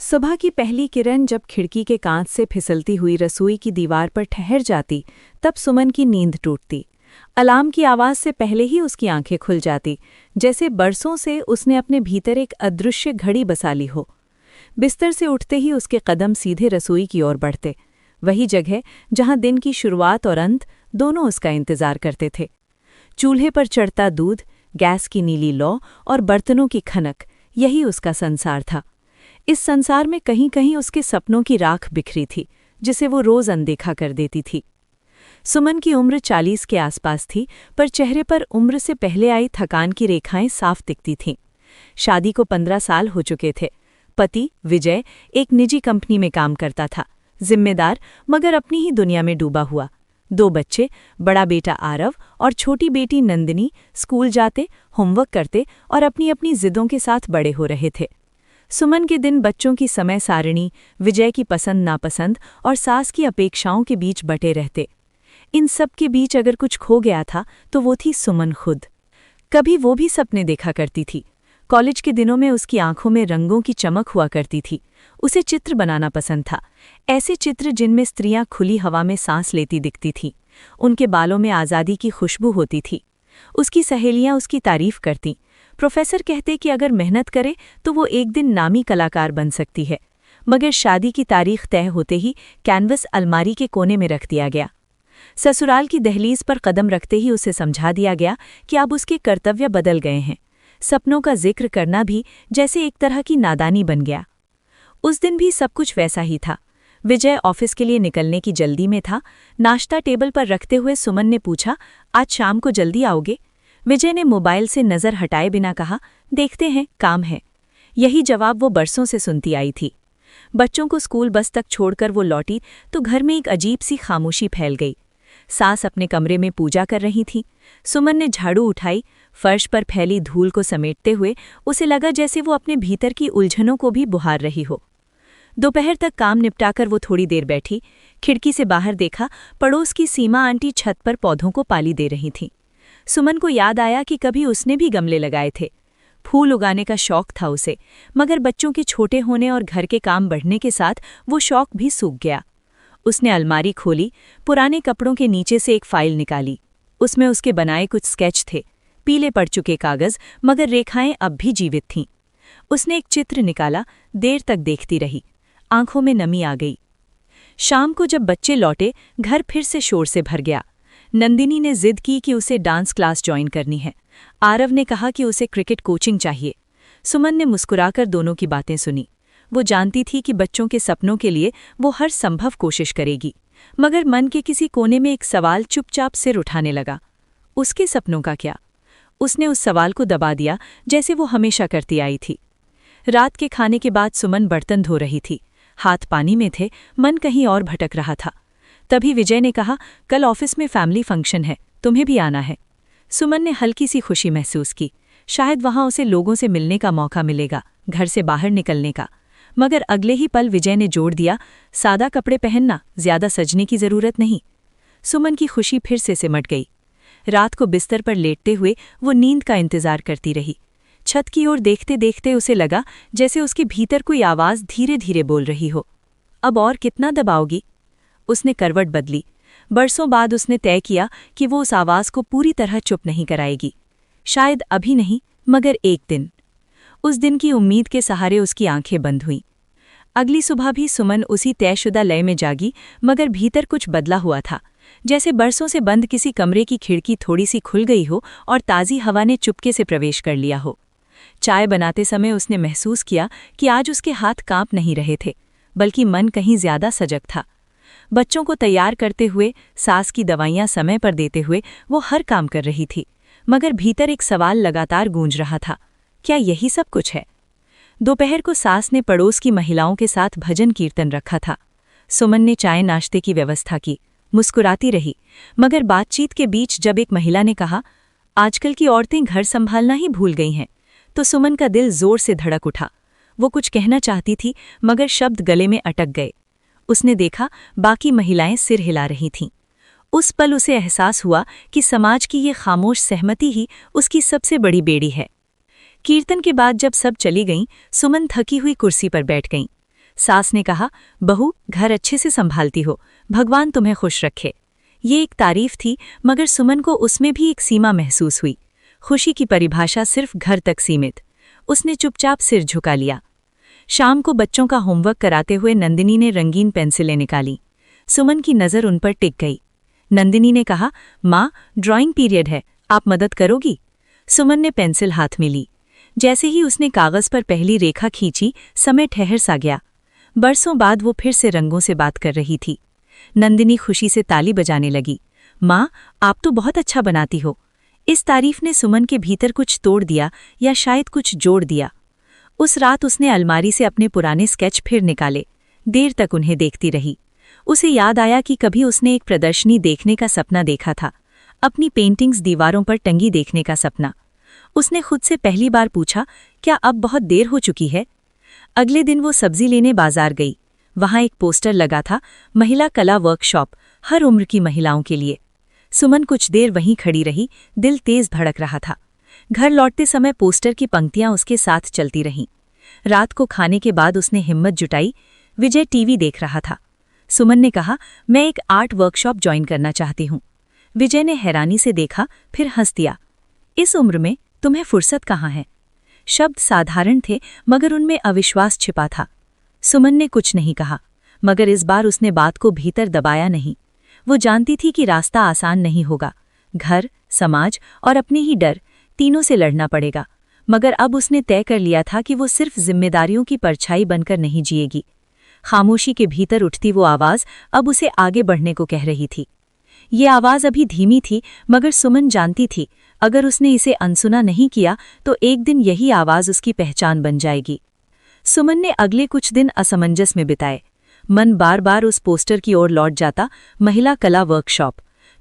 सुबह की पहली किरण जब खिड़की के कांच से फिसलती हुई रसोई की दीवार पर ठहर जाती, तब सुमन की नींद टूटती। अलार्म की आवाज़ से पहले ही उसकी आंखें खुल जाती, जैसे बरसों से उसने अपने भीतर एक अदृश्य घड़ी बसा ली हो। बिस्तर से उठते ही उसके कदम सीधे रसोई की ओर बढ़ते, वही जगह जहां दिन की शुरुआत और अंत दोनों उसका इंतजार करते थे। चूल्हे पर चढ़ता दूध, गैस की नीली लौ और बर्तनों की खनक, यही उसका संसार था। इस संसार में कहीं कहीं उसके सपनों की राख बिखरी थी, जिसे वो रोज अनदेखा कर देती थी। सुमन की उम्र 40 के आसपास थी, पर चेहरे पर उम्र से पहले आई थकान की रेखाएं साफ दिखती थीं। शादी को 15 साल हो चुके थे। पति विजय एक निजी कंपनी में काम करता था, जिम्मेदार मगर अपनी ही दुनिया में डूबा हुआ। 2 बच्चे, बड़ा बेटा आरव और छोटी बेटी नंदिनी, स्कूल जाते, होमवर्क करते और अपनी अपनी जिद्दों के साथ बड़े हो रहे थे। सुमन के दिन बच्चों की समय सारणी, विजय की पसंद नापसंद और सास की अपेक्षाओं के बीच बटे रहते। इन सब के बीच अगर कुछ खो गया था तो वो थी सुमन खुद। कभी वो भी सपने देखा करती थी। कॉलेज के दिनों में उसकी आंखों में रंगों की चमक हुआ करती थी। उसे चित्र बनाना पसंद था, ऐसे चित्र जिनमें स्त्रियां खुली हवा में सांस लेती दिखती थीं। उनके बालों में आज़ादी की खुशबू होती थी। उसकी सहेलियां उसकी तारीफ करतीं। प्रोफेसर कहते कि अगर मेहनत करे तो वो एक दिन नामी कलाकार बन सकती है। मगर शादी की तारीख तय होते ही कैनवस अलमारी के कोने में रख दिया गया। ससुराल की दहलीज पर कदम रखते ही उसे समझा दिया गया कि अब उसके कर्तव्य बदल गए हैं। सपनों का जिक्र करना भी जैसे एक तरह की नादानी बन गया। उस दिन भी सब कुछ वैसा ही था। विजय ऑफिस के लिए निकलने की जल्दी में था। नाश्ता टेबल पर रखते हुए सुमन ने पूछा, आज शाम को जल्दी आओगे? विजय ने मोबाइल से नज़र हटाए बिना कहा, देखते हैं, काम है। यही जवाब वो बरसों से सुनती आई थी। बच्चों को स्कूल बस तक छोड़कर वो लौटी तो घर में एक अजीब सी खामोशी फैल गई। सास अपने कमरे में पूजा कर रही थी। सुमन ने झाड़ू उठाई। फर्श पर फैली धूल को समेटते हुए उसे लगा जैसे वो अपने भीतर की उलझनों को भी बुहार रही हो। दोपहर तक काम निपटाकर वो थोड़ी देर बैठी। खिड़की से बाहर देखा, पड़ोस की सीमा आंटी छत पर पौधों को पानी दे रही थीं। सुमन को याद आया कि कभी उसने भी गमले लगाए थे। फूल उगाने का शौक था उसे, मगर बच्चों के छोटे होने और घर के काम बढ़ने के साथ वो शौक भी सूख गया। उसने अलमारी खोली, पुराने कपड़ों के नीचे से एक फाइल निकाली। उसमें उसके बनाए कुछ स्केच थे, पीले पड़ चुके कागज, मगर रेखाएं अब भी जीवित थीं। उसने एक चित्र निकाला, देर तक देखती रही। आंखों में नमी आ गई। शाम को जब बच्चे लौटे, घर फिर से शोर से भर गया। नंदिनी ने जिद की कि उसे डांस क्लास ज्वाइन करनी है। आरव ने कहा कि उसे क्रिकेट कोचिंग चाहिए। सुमन ने मुस्कुराकर दोनों की बातें सुनी। वो जानती थी कि बच्चों के सपनों के लिए वो हर संभव कोशिश करेगी, मगर मन के किसी कोने में एक सवाल चुपचाप सिर उठाने लगा। उसके सपनों का क्या? उसने उस सवाल को दबा दिया, जैसे वो हमेशा करती आई थी। रात के खाने के बाद सुमन बर्तन धो रही थी। हाथ पानी में थे, मन कहीं और भटक रहा था। तभी विजय ने कहा, कल ऑफिस में फैमिली फंक्शन है, तुम्हें भी आना है। सुमन ने हल्की सी खुशी महसूस की। शायद वहां उसे लोगों से मिलने का मौका मिलेगा, घर से बाहर निकलने का। मगर अगले ही पल विजय ने जोड़ दिया, सादा कपड़े पहनना, ज्यादा सजने की जरूरत नहीं। सुमन की खुशी फिर से सिमट गई। रात को बिस्तर पर लेटते हुए वो नींद का इंतजार करती रही। छत की ओर देखते देखते उसे लगा जैसे उसके भीतर कोई आवाज धीरे धीरे बोल रही हो, अब और कितना दबाओगी? उसने करवट बदली। बरसों बाद उसने तय किया कि वो उस आवाज को पूरी तरह चुप नहीं कराएगी। शायद अभी नहीं, मगर एक दिन। उस दिन की उम्मीद के सहारे उसकी आंखें बंद हुईं। अगली सुबह भी सुमन उसी तयशुदा लय में जागी, मगर भीतर कुछ बदला हुआ था। जैसे बरसों से बंद किसी कमरे की खिड़की थोड़ी सी खुल गई हो और ताज़ी हवा ने चुपके से प्रवेश कर लिया हो। चाय बनाते समय उसने महसूस किया कि आज उसके हाथ कांप नहीं रहे थे, बल्कि मन कहीं ज्यादा सजग था। बच्चों को तैयार करते हुए, सास की दवाइयां समय पर देते हुए वो हर काम कर रही थी, मगर भीतर एक सवाल लगातार गूंज रहा था, क्या यही सब कुछ है? दोपहर को सास ने पड़ोस की महिलाओं के साथ भजन कीर्तन रखा था। सुमन ने चाय नाश्ते की व्यवस्था की, मुस्कुराती रही, मगर बातचीत के बीच जब एक महिला ने कहा, आजकल की औरतें घर संभालना ही भूल गई हैं, तो सुमन का दिल जोर से धड़क उठा। वो कुछ कहना चाहती थी, मगर शब्द गले में अटक गए। उसने देखा बाकी महिलाएं सिर हिला रही थीं। उस पल उसे एहसास हुआ कि समाज की ये खामोश सहमति ही उसकी सबसे बड़ी बेड़ी है। कीर्तन के बाद जब सब चली गईं, सुमन थकी हुई कुर्सी पर बैठ गईं। सास ने कहा, बहू, घर अच्छे से संभालती हो, भगवान तुम्हें खुश रखे। ये एक तारीफ थी, मगर सुमन को उसमें भी एक सीमा महसूस हुई। खुशी की परिभाषा सिर्फ घर तक सीमित। उसने चुपचाप सिर झुका लिया। शाम को बच्चों का होमवर्क कराते हुए नंदिनी ने रंगीन पेंसिलें निकाली। सुमन की नज़र उन पर टिक गई। नंदिनी ने कहा, माँ, ड्राइंग पीरियड है, आप मदद करोगी? सुमन ने पेंसिल हाथ में ली। जैसे ही उसने कागज पर पहली रेखा खींची, समय ठहर सा गया। बरसों बाद वो फिर से रंगों से बात कर रही थी। नंदिनी खुशी से ताली बजाने लगी। माँ, आप तो बहुत अच्छा बनाती हो। इस तारीफ ने सुमन के भीतर कुछ तोड़ दिया, या शायद कुछ जोड़ दिया। उस रात उसने अलमारी से अपने पुराने स्केच फिर निकाले। देर तक उन्हें देखती रही। उसे याद आया कि कभी उसने एक प्रदर्शनी देखने का सपना देखा था, अपनी पेंटिंग्स दीवारों पर टंगी देखने का सपना। उसने खुद से पहली बार पूछा, क्या अब बहुत देर हो चुकी है? अगले दिन वो सब्जी लेने बाजार गई। वहां एक पोस्टर लगा था, महिला कला वर्कशॉप, हर उम्र की महिलाओं के लिए। सुमन कुछ देर वहीं खड़ी रही, दिल तेज धड़क रहा था। घर लौटते समय पोस्टर की पंक्तियां उसके साथ चलती रहीं। रात को खाने के बाद उसने हिम्मत जुटाई। विजय टीवी देख रहा था। सुमन ने कहा, मैं एक आर्ट वर्कशॉप ज्वाइन करना चाहती हूँ। विजय ने हैरानी से देखा, फिर हंस दिया। इस उम्र में तुम्हें फुर्सत कहाँ है? शब्द साधारण थे, मगर उनमें अविश्वास छिपा था। सुमन ने कुछ नहीं कहा, मगर इस बार उसने बात को भीतर दबाया नहीं। वो जानती थी कि रास्ता आसान नहीं होगा। घर, समाज और अपने ही डर, तीनों से लड़ना पड़ेगा। मगर अब उसने तय कर लिया था कि वो सिर्फ जिम्मेदारियों की परछाई बनकर नहीं जिएगी। खामोशी के भीतर उठती वो आवाज़ अब उसे आगे बढ़ने को कह रही थी। ये आवाज़ अभी धीमी थी, मगर सुमन जानती थी, अगर उसने इसे अनसुना नहीं किया तो एक दिन यही आवाज़ उसकी पहचान बन जाएगी। सुमन ने अगले कुछ दिन असमंजस में बिताए। मन बार बार उस पोस्टर की ओर लौट जाता, महिला कला वर्कशॉप।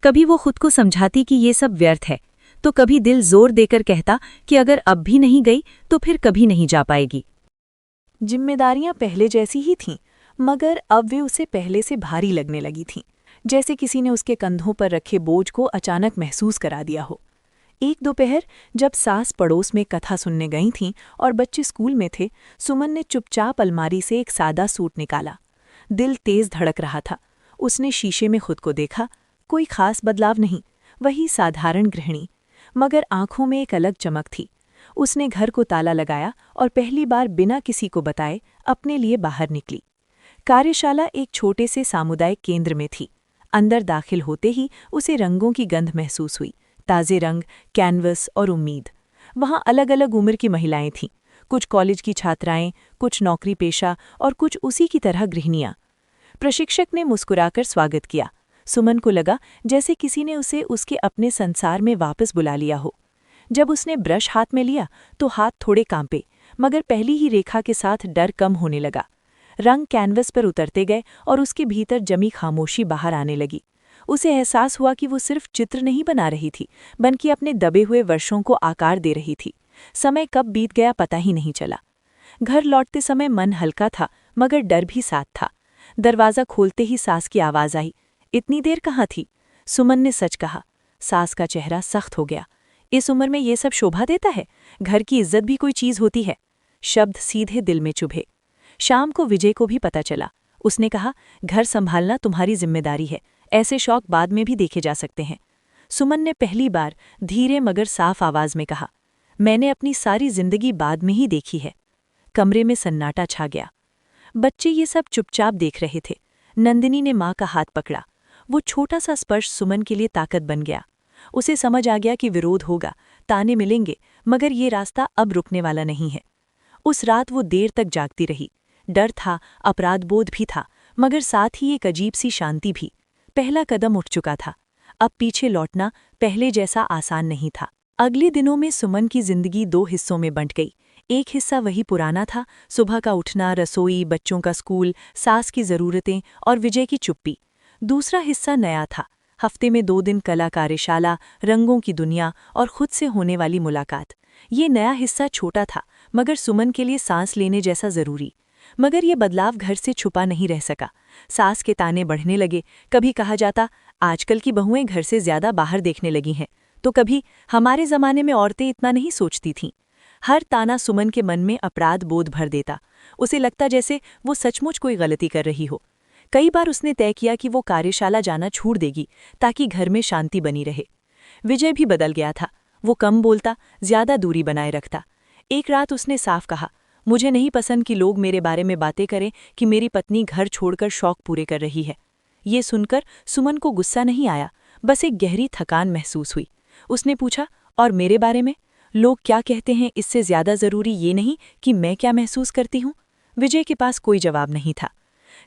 कभी वो खुद को समझाती कि ये सब व्यर्थ है, तो कभी दिल जोर देकर कहता कि अगर अब भी नहीं गई तो फिर कभी नहीं जा पाएगी। जिम्मेदारियां पहले जैसी ही थीं, मगर अब वे उसे पहले से भारी लगने लगी थीं, जैसे किसी ने उसके कंधों पर रखे बोझ को अचानक महसूस करा दिया हो। एक दोपहर जब सास पड़ोस में कथा सुनने गई थीं और बच्चे स्कूल में थे, सुमन ने चुपचाप अलमारी से एक सादा सूट निकाला। दिल तेज धड़क रहा था। उसने शीशे में खुद को देखा। कोई खास बदलाव नहीं, वही साधारण गृहिणी, मगर आंखों में एक अलग चमक थी। उसने घर को ताला लगाया और पहली बार बिना किसी को बताए अपने लिए बाहर निकली। कार्यशाला एक छोटे से सामुदायिक केंद्र में थी। अंदर दाखिल होते ही उसे रंगों की गंध महसूस हुई, ताज़े रंग, कैनवस और उम्मीद। वहाँ अलग अलग उम्र की महिलाएं थीं, कुछ कॉलेज की छात्राएं, कुछ नौकरी पेशा और कुछ उसी की तरह गृहिणियां। प्रशिक्षक ने मुस्कुराकर स्वागत किया। सुमन को लगा जैसे किसी ने उसे उसके अपने संसार में वापस बुला लिया हो। जब उसने ब्रश हाथ में लिया तो हाथ थोड़े कांपे, मगर पहली ही रेखा के साथ डर कम होने लगा। रंग कैनवस पर उतरते गए और उसके भीतर जमी खामोशी बाहर आने लगी। उसे एहसास हुआ कि वो सिर्फ चित्र नहीं बना रही थी, बल्कि अपने दबे हुए वर्षों को आकार दे रही थी। समय कब बीत गया पता ही नहीं चला। घर लौटते समय मन हल्का था, मगर डर भी साथ था। दरवाज़ा खोलते ही सास की आवाज़ आई, इतनी देर कहाँ थी? सुमन ने सच कहा। सास का चेहरा सख्त हो गया। इस उम्र में ये सब शोभा देता है? घर की इज्जत भी कोई चीज़ होती है? शब्द सीधे दिल में चुभे। शाम को विजय को भी पता चला। उसने कहा, घर संभालना तुम्हारी जिम्मेदारी है, ऐसे शौक बाद में भी देखे जा सकते हैं। सुमन ने पहली बार धीरे मगर साफ आवाज में कहा, मैंने अपनी सारी जिंदगी बाद में ही देखी है। कमरे में सन्नाटा छा गया। बच्चे ये सब चुपचाप देख रहे थे। नंदिनी ने माँ का हाथ पकड़ा। वो छोटा सा स्पर्श सुमन के लिए ताकत बन गया। उसे समझ आ गया कि विरोध होगा, ताने मिलेंगे, मगर ये रास्ता अब रुकने वाला नहीं है। उस रात वो देर तक जागती रही। डर था, अपराधबोध भी था, मगर साथ ही एक अजीब सी शांति भी। पहला कदम उठ चुका था। अब पीछे लौटना पहले जैसा आसान नहीं था। अगले दिनों में सुमन की जिंदगी दो हिस्सों में बंट गई। एक हिस्सा वही पुराना था, सुबह का उठना, रसोई, बच्चों का स्कूल, सास की ज़रूरतें और विजय की चुप्पी। दूसरा हिस्सा नया था, हफ्ते में 2 दिन कला कार्यशाला, रंगों की दुनिया और खुद से होने वाली मुलाकात। ये नया हिस्सा छोटा था, मगर सुमन के लिए सांस लेने जैसा ज़रूरी। मगर ये बदलाव घर से छुपा नहीं रह सका। सास के ताने बढ़ने लगे। कभी कहा जाता, आजकल की बहुएं घर से ज़्यादा बाहर देखने लगी हैं, तो कभी हमारे ज़माने में औरतें इतना नहीं सोचती थीं। हर ताना सुमन के मन में अपराध बोध भर देता। उसे लगता जैसे वो सचमुच कोई गलती कर रही हो। कई बार उसने तय किया कि वो कार्यशाला जाना छोड़ देगी ताकि घर में शांति बनी रहे। विजय भी बदल गया था। वो कम बोलता, ज्यादा दूरी बनाए रखता। एक रात उसने साफ कहा, मुझे नहीं पसंद कि लोग मेरे बारे में बातें करें कि मेरी पत्नी घर छोड़कर शौक पूरे कर रही है। ये सुनकर सुमन को गुस्सा नहीं आया, बस एक गहरी थकान महसूस हुई। उसने पूछा, और मेरे बारे में लोग क्या कहते हैं, इससे ज्यादा जरूरी ये नहीं कि मैं क्या महसूस करती हूँ? विजय के पास कोई जवाब नहीं था।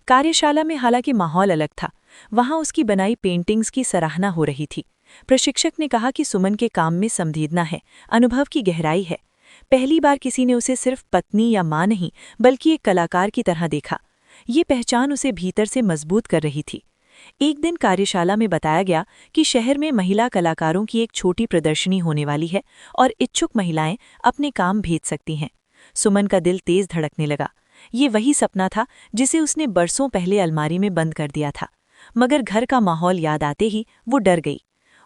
कार्यशाला में हालांकि माहौल अलग था। वहां उसकी बनाई पेंटिंग्स की सराहना हो रही थी। प्रशिक्षक ने कहा कि सुमन के काम में संवेदना है, अनुभव की गहराई है। पहली बार किसी ने उसे सिर्फ पत्नी या मां नहीं बल्कि एक कलाकार की तरह देखा। ये पहचान उसे भीतर से मजबूत कर रही थी। एक दिन कार्यशाला में बताया गया कि शहर में महिला कलाकारों की एक छोटी प्रदर्शनी होने वाली है और इच्छुक महिलाएं अपने काम भेज सकती हैं। सुमन का दिल तेज धड़कने लगा। ये वही सपना था जिसे उसने बरसों पहले अलमारी में बंद कर दिया था। मगर घर का माहौल याद आते ही वो डर गई।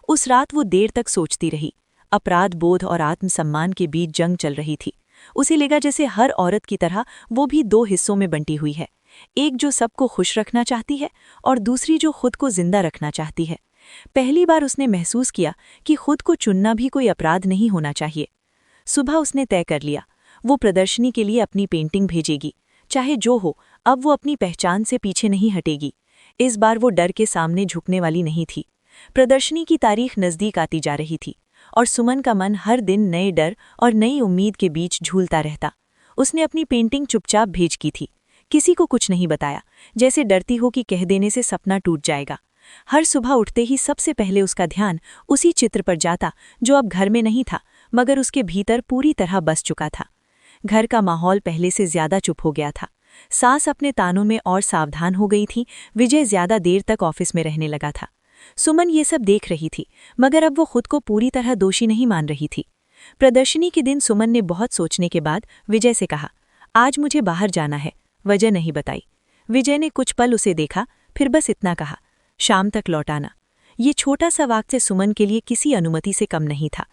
उस रात वो देर तक सोचती रही। अपराध बोध और आत्मसम्मान के बीच जंग चल रही थी। उसे लगा जैसे हर औरत की तरह वो भी दो हिस्सों में बंटी हुई है, एक जो सबको खुश रखना चाहती है और दूसरी जो खुद को जिंदा रखना चाहती है। पहली बार उसने महसूस किया कि खुद को चुनना भी कोई अपराध नहीं होना चाहिए। सुबह उसने तय कर लिया, वो प्रदर्शनी के लिए अपनी पेंटिंग भेजेगी। चाहे जो हो, अब वो अपनी पहचान से पीछे नहीं हटेगी। इस बार वो डर के सामने झुकने वाली नहीं थी। प्रदर्शनी की तारीख नज़दीक आती जा रही थी और सुमन का मन हर दिन नए डर और नई उम्मीद के बीच झूलता रहता। उसने अपनी पेंटिंग चुपचाप भेज की थी, किसी को कुछ नहीं बताया, जैसे डरती हो कि कह देने से सपना टूट जाएगा। हर सुबह उठते ही सबसे पहले उसका ध्यान उसी चित्र पर जाता जो अब घर में नहीं था मगर उसके भीतर पूरी तरह बस चुका था। घर का माहौल पहले से ज्यादा चुप हो गया था। सास अपने तानों में और सावधान हो गई थी। विजय ज्यादा देर तक ऑफिस में रहने लगा था। सुमन ये सब देख रही थी मगर अब वो खुद को पूरी तरह दोषी नहीं मान रही थी। प्रदर्शनी के दिन सुमन ने बहुत सोचने के बाद विजय से कहा, आज मुझे बाहर जाना है। वजह नहीं बताई। विजय ने कुछ पल उसे देखा, फिर बस इतना कहा, शाम तक लौट आना। ये छोटा सा वाक्य सुमन के लिए किसी अनुमति से कम नहीं था।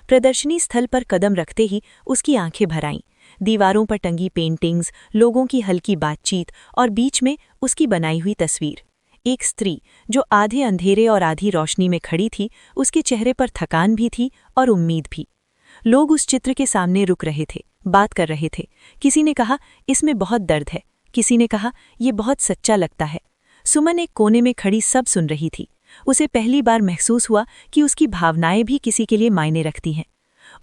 प्रदर्शनी स्थल पर कदम रखते ही उसकी आंखें भर आईं। दीवारों पर टंगी पेंटिंग्स, लोगों की हल्की बातचीत और बीच में उसकी बनाई हुई तस्वीर। एक स्त्री जो आधे अंधेरे और आधी रोशनी में खड़ी थी, उसके चेहरे पर थकान भी थी और उम्मीद भी। लोग उस चित्र के सामने रुक रहे थे, बात कर रहे थे। किसी ने कहा, इसमें बहुत दर्द है। किसी ने कहा, ये बहुत सच्चा लगता है। सुमन एक कोने में खड़ी सब सुन रही थी। उसे पहली बार महसूस हुआ कि उसकी भावनाएं भी किसी के लिए मायने रखती हैं।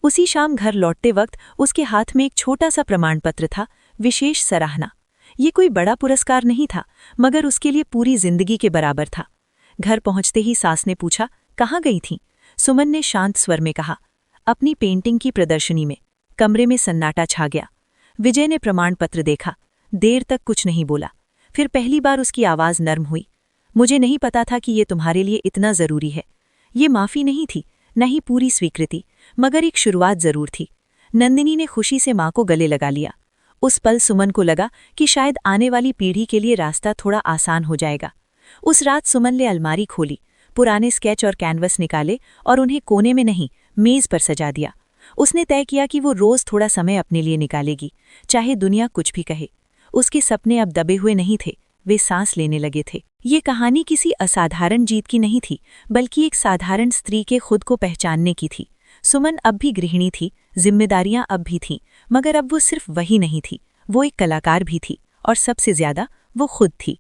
उसी शाम घर लौटते वक्त उसके हाथ में एक छोटा सा प्रमाण पत्र था, विशेष सराहना। ये कोई बड़ा पुरस्कार नहीं था मगर उसके लिए पूरी जिंदगी के बराबर था। घर पहुंचते ही सास ने पूछा, कहाँ गई थीं? सुमन ने शांत स्वर में कहा, अपनी पेंटिंग की प्रदर्शनी में। कमरे में सन्नाटा छा गया। विजय ने प्रमाण पत्र देखा, देर तक कुछ नहीं बोला। फिर पहली बार उसकी आवाज नर्म हुई, मुझे नहीं पता था कि ये तुम्हारे लिए इतना जरूरी है। ये माफी नहीं थी, न ही पूरी स्वीकृति, मगर एक शुरुआत जरूर थी। नंदिनी ने खुशी से मां को गले लगा लिया। उस पल सुमन को लगा कि शायद आने वाली पीढ़ी के लिए रास्ता थोड़ा आसान हो जाएगा। उस रात सुमन ने अलमारी खोली, पुराने स्केच और कैनवस निकाले और उन्हें कोने में नहीं, मेज पर सजा दिया। उसने तय किया कि वो रोज थोड़ा समय अपने लिए निकालेगी, चाहे दुनिया कुछ भी कहे। उसके सपने अब दबे हुए नहीं थे, वे सांस लेने लगे थे। ये कहानी किसी असाधारण जीत की नहीं थी, बल्कि एक साधारण स्त्री के खुद को पहचानने की थी। सुमन अब भी गृहिणी थी, जिम्मेदारियां अब भी थीं, मगर अब वो सिर्फ वही नहीं थी, वो एक कलाकार भी थी और सबसे ज्यादा वो खुद थी।